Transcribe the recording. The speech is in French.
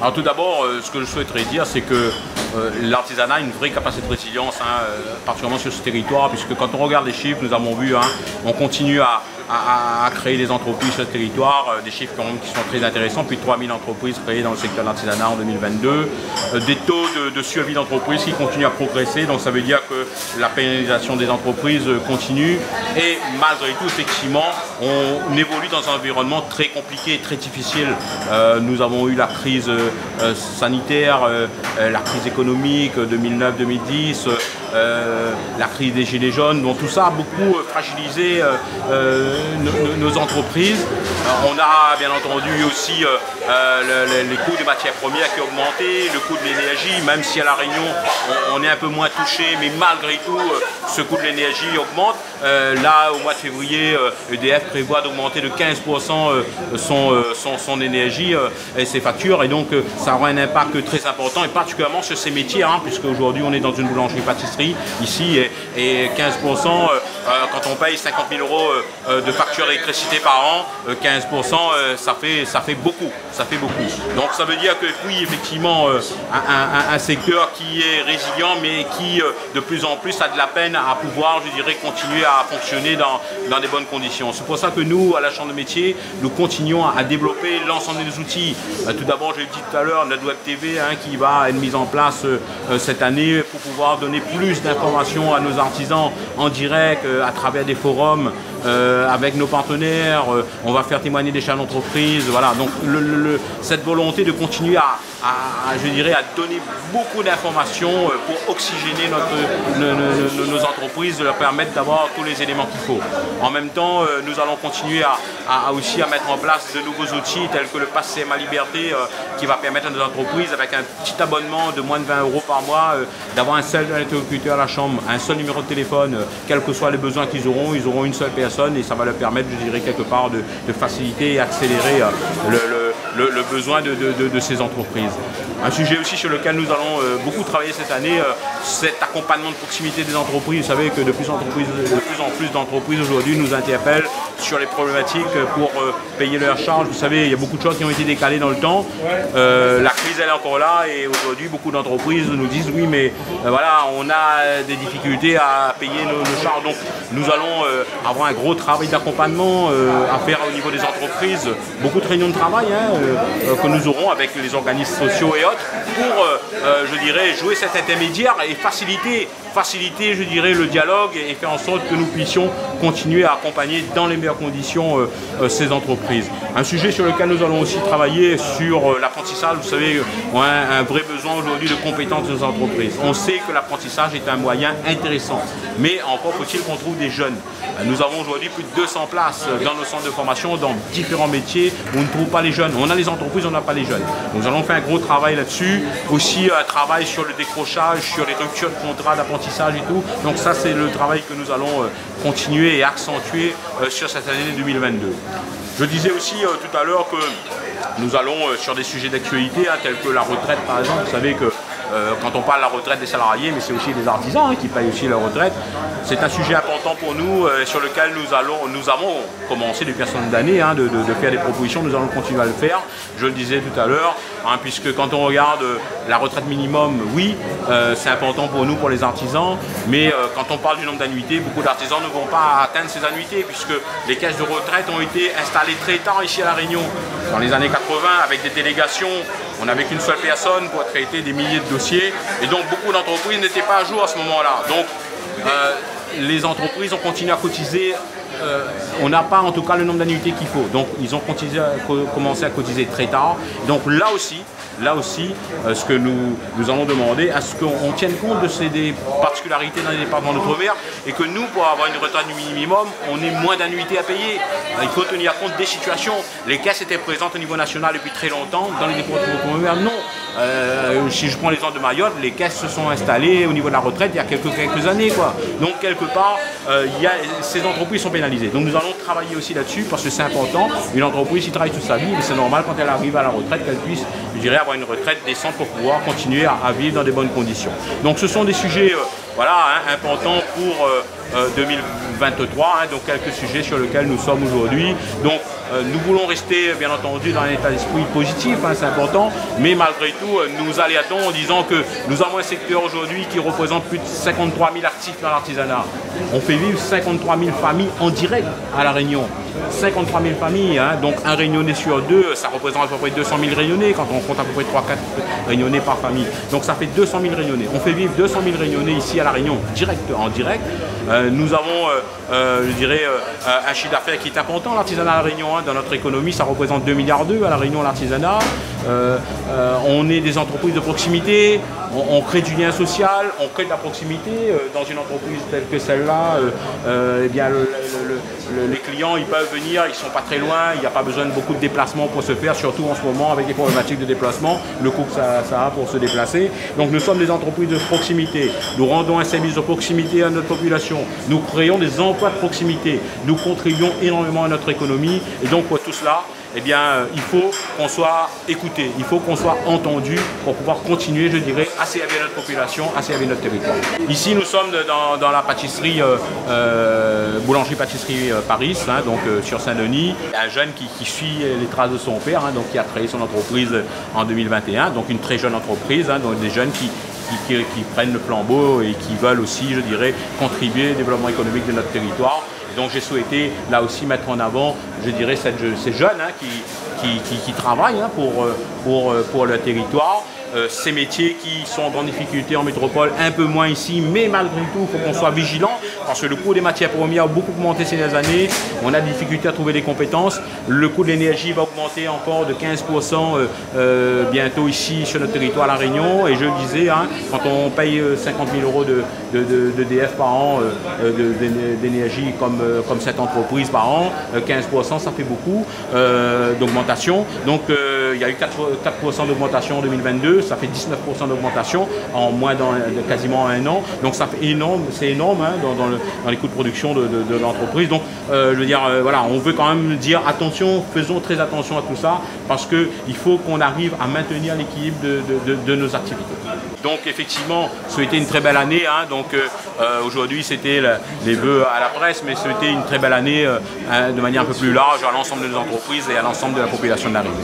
Alors tout d'abord, ce que je souhaiterais dire, c'est que l'artisanat a une vraie capacité de résilience, particulièrement sur ce territoire, puisque quand on regarde les chiffres, nous avons vu, on continue à créer des entreprises sur ce territoire, des chiffres qui sont très intéressants, plus de 3000 entreprises créées dans le secteur de l'artisanat en 2022, des taux de survie d'entreprises qui continuent à progresser, donc ça veut dire que la pérennisation des entreprises continue, et malgré tout, effectivement, on évolue dans un environnement très compliqué et très difficile. Nous avons eu la crise sanitaire, la crise économique 2009-2010, la crise des gilets jaunes, donc tout ça a beaucoup fragilisé nos entreprises. On a bien entendu aussi les coûts des matières premières qui ont augmenté, le coût de l'énergie, même si à La Réunion on est un peu moins touché, mais malgré tout ce coût de l'énergie augmente. Là au mois de février, EDF prévoit d'augmenter de 15% son énergie et ses factures, et donc ça aura un impact très important, et particulièrement sur ces métiers, puisque aujourd'hui on est dans une boulangerie-pâtisserie ici, et 15%, quand on paye 50 000 € de facture d'électricité par an, 15%, ça fait beaucoup. Donc ça veut dire que oui, effectivement, un secteur qui est résilient, mais qui de plus en plus a de la peine à pouvoir, je dirais, continuer à fonctionner dans des bonnes conditions. C'est pour ça que nous, à la Chambre de métiers, nous continuons à développer l'ensemble des outils. Tout d'abord, je l'ai dit tout à l'heure, notre web TV qui va être mise en place cette année pour pouvoir donner plus d'informations à nos artisans en direct, à travers des forums, avec nos partenaires. On va faire témoigner des chefs d'entreprise. Voilà, donc cette volonté de continuer je dirais, à donner beaucoup d'informations pour oxygéner nos entreprises, de leur permettre d'avoir tous les éléments qu'il faut. En même temps, nous allons continuer aussi à mettre en place de nouveaux outils tels que le Pass CMA Liberté, qui va permettre à nos entreprises, avec un petit abonnement de moins de 20 € par mois, d'avoir un seul interlocuteur à la Chambre, un seul numéro de téléphone, quels que soient les besoins qu'ils auront, ils auront une seule personne, et ça va leur permettre, je dirais, quelque part de faciliter et accélérer le besoin de ces entreprises. Un sujet aussi sur lequel nous allons beaucoup travailler cette année, cet accompagnement de proximité des entreprises. Vous savez que de plus en plus d'entreprises aujourd'hui nous interpellent sur les problématiques pour payer leurs charges. Vous savez, il y a beaucoup de choses qui ont été décalées dans le temps. La crise, elle est encore là, et aujourd'hui beaucoup d'entreprises nous disent oui, mais voilà, on a des difficultés à payer nos charges. Donc nous allons avoir un gros travail d'accompagnement à faire au niveau des entreprises, beaucoup de réunions de travail que nous aurons avec les organismes sociaux et autres pour, je dirais, jouer cet intermédiaire et faciliter, je dirais, le dialogue, et faire en sorte que nous puissions continuer à accompagner dans les meilleures conditions ces entreprises. Un sujet sur lequel nous allons aussi travailler sur l'apprentissage. Vous savez, on a un vrai besoin aujourd'hui de compétences de nos entreprises. On sait que l'apprentissage est un moyen intéressant, mais encore faut-il qu'on trouve des jeunes. Nous avons aujourd'hui plus de 200 places dans nos centres de formation, dans différents métiers où on ne trouve pas les jeunes. On a les entreprises, on n'a pas les jeunes. Nous allons faire un gros travail là-dessus. Aussi un travail sur le décrochage, sur les ruptures de contrat d'apprentissage et tout. Donc ça, c'est le travail que nous allons continuer et accentuer sur cette année 2022. Je disais aussi tout à l'heure que nous allons sur des sujets d'actualité, tels que la retraite par exemple. Vous savez que quand on parle de la retraite des salariés, mais c'est aussi des artisans qui payent aussi leur retraite. C'est un sujet important pour nous, sur lequel nous avons commencé depuis un certain nombre d'années de faire des propositions. Nous allons continuer à le faire, je le disais tout à l'heure, puisque quand on regarde la retraite minimum, oui, c'est important pour nous, pour les artisans, mais quand on parle du nombre d'annuités, beaucoup d'artisans ne vont pas atteindre ces annuités, puisque les caisses de retraite ont été installées très tard ici à La Réunion. Dans les années 80, avec des délégations, on n'avait qu'une seule personne pour traiter des milliers de dossiers, et donc beaucoup d'entreprises n'étaient pas à jour à ce moment-là. Donc les entreprises ont continué à cotiser, on n'a pas en tout cas le nombre d'annuités qu'il faut, donc ils ont commencé à cotiser très tard. Donc là aussi, ce que nous allons demander, à ce qu'on tienne compte de ces particularités dans les départements d'outre-mer, et que nous, pour avoir une retraite minimum, on ait moins d'annuités à payer. Il faut tenir compte des situations. Les caisses étaient présentes au niveau national depuis très longtemps, dans les départements d'outre-mer, non. Si je prends l'exemple de Mayotte, les caisses se sont installées au niveau de la retraite il y a quelques années, quoi. Donc quelque part, ces entreprises sont pénalisées. Donc nous allons travailler aussi là-dessus, parce que c'est important. Une entreprise qui travaille toute sa vie, mais c'est normal quand elle arrive à la retraite qu'elle puisse, je dirais, avoir une retraite décente pour pouvoir continuer à vivre dans des bonnes conditions. Donc ce sont des sujets importants pour 2023, hein, donc quelques sujets sur lesquels nous sommes aujourd'hui. Donc nous voulons rester bien entendu dans un état d'esprit positif, hein, c'est important, mais malgré tout nous alertons en disant que nous avons un secteur aujourd'hui qui représente plus de 53 000 actifs dans l'artisanat. On fait vivre 53 000 familles en direct à La Réunion. 53 000 familles, hein, donc un Réunionnais sur deux, ça représente à peu près 200 000 Réunionnais quand on compte à peu près 3-4 Réunionnais par famille. Donc ça fait 200 000 Réunionnais. On fait vivre 200 000 Réunionnais ici à La Réunion, en direct. Nous avons, je dirais, un chiffre d'affaires qui est important, l'artisanat à La Réunion. Hein, dans notre économie, ça représente 2,2 milliards à La Réunion, l'artisanat. On est des entreprises de proximité, on crée du lien social, on crée de la proximité. Dans une entreprise telle que celle-là, eh bien, les clients ils peuvent venir, ils ne sont pas très loin, il n'y a pas besoin de beaucoup de déplacements pour se faire, surtout en ce moment avec les problématiques de déplacement, le coût que ça a pour se déplacer. Donc nous sommes des entreprises de proximité, nous rendons un service de proximité à notre population, nous créons des emplois de proximité, nous contribuons énormément à notre économie et donc pour tout cela, eh bien, il faut qu'on soit écouté, il faut qu'on soit entendu pour pouvoir continuer, je dirais, à servir notre population, à servir notre territoire. Ici, nous sommes dans la pâtisserie, boulangerie-pâtisserie Paris, hein, donc sur Saint-Denis. Un jeune qui suit les traces de son père, hein, donc qui a créé son entreprise en 2021, donc une très jeune entreprise, hein, donc des jeunes qui prennent le flambeau et qui veulent aussi, je dirais, contribuer au développement économique de notre territoire. Donc j'ai souhaité là aussi mettre en avant, je dirais, ces jeunes hein, qui travaillent hein, pour le territoire. Ces métiers qui sont en grande difficulté en métropole, un peu moins ici, mais malgré tout, il faut qu'on soit vigilant parce que le coût des matières premières a beaucoup augmenté ces dernières années. On a des difficultés à trouver des compétences. Le coût de l'énergie va augmenter encore de 15% bientôt ici sur notre territoire à La Réunion. Et je le disais, hein, quand on paye 50 000 € d'EDF par an d'énergie comme cette entreprise par an, 15% ça fait beaucoup d'augmentation. Donc il y a eu 4% d'augmentation en 2022. Ça fait 19% d'augmentation en moins quasiment un an. Donc ça fait énorme, c'est énorme hein, dans les coûts de production de l'entreprise. Donc je veux dire, voilà, on veut quand même dire attention, faisons très attention à tout ça parce qu'il faut qu'on arrive à maintenir l'équilibre de nos activités. Donc effectivement, c'était une très belle année. Hein, donc aujourd'hui c'était les vœux à la presse, mais c'était une très belle année de manière un peu plus large à l'ensemble de nos entreprises et à l'ensemble de la population de La Réunion.